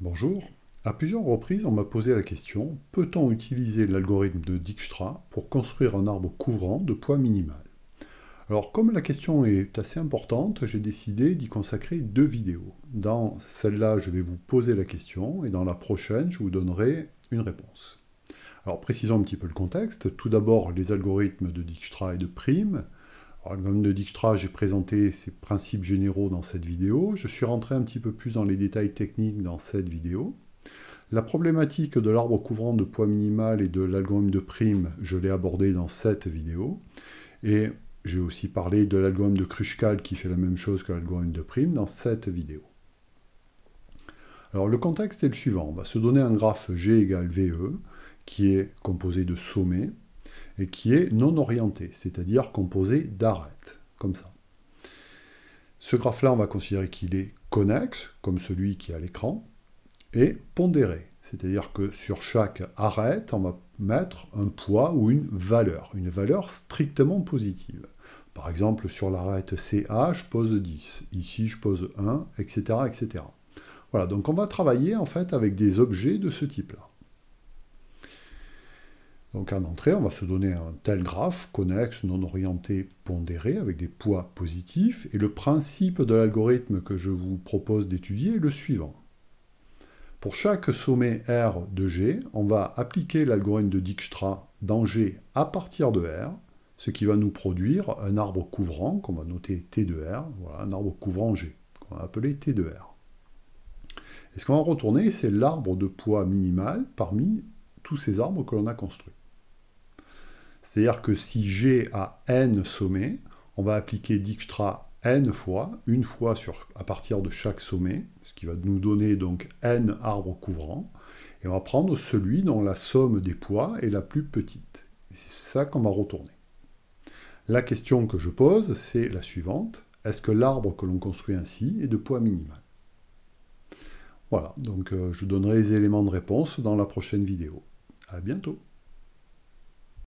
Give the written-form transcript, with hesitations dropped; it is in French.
Bonjour. À plusieurs reprises, on m'a posé la question, peut-on utiliser l'algorithme de Dijkstra pour construire un arbre couvrant de poids minimal? Alors, comme la question est assez importante, j'ai décidé d'y consacrer deux vidéos. Dans celle-là, je vais vous poser la question, et dans la prochaine, je vous donnerai une réponse. Alors, précisons un petit peu le contexte. Tout d'abord, les algorithmes de Dijkstra et de Prim. Alors, l'algorithme de Dijkstra, j'ai présenté ses principes généraux dans cette vidéo. Je suis rentré un petit peu plus dans les détails techniques dans cette vidéo. La problématique de l'arbre couvrant de poids minimal et de l'algorithme de Prim, je l'ai abordé dans cette vidéo. Et j'ai aussi parlé de l'algorithme de Kruskal qui fait la même chose que l'algorithme de Prim dans cette vidéo. Alors le contexte est le suivant. On va se donner un graphe G égale VE qui est composé de sommets et qui est non orienté, c'est-à-dire composé d'arêtes, comme ça. Ce graphe-là, on va considérer qu'il est connexe, comme celui qui est à l'écran, et pondéré, c'est-à-dire que sur chaque arête, on va mettre un poids ou une valeur strictement positive. Par exemple, sur l'arête CA, je pose 10, ici je pose 1, etc., etc. Voilà, donc on va travailler en fait avec des objets de ce type-là. Donc en entrée, on va se donner un tel graphe, connexe, non orienté, pondéré, avec des poids positifs, et le principe de l'algorithme que je vous propose d'étudier est le suivant. Pour chaque sommet R de G, on va appliquer l'algorithme de Dijkstra dans G à partir de R, ce qui va nous produire un arbre couvrant, qu'on va noter T de R, voilà, un arbre couvrant G, qu'on va appeler T de R. Et ce qu'on va retourner, c'est l'arbre de poids minimal parmi tous ces arbres que l'on a construits. C'est-à-dire que si G a n sommets, on va appliquer Dijkstra n fois, une fois à partir de chaque sommet, ce qui va nous donner donc n arbres couvrants, et on va prendre celui dont la somme des poids est la plus petite. Et c'est ça qu'on va retourner. La question que je pose, c'est la suivante. Est-ce que l'arbre que l'on construit ainsi est de poids minimal? Voilà, donc je donnerai les éléments de réponse dans la prochaine vidéo. À bientôt.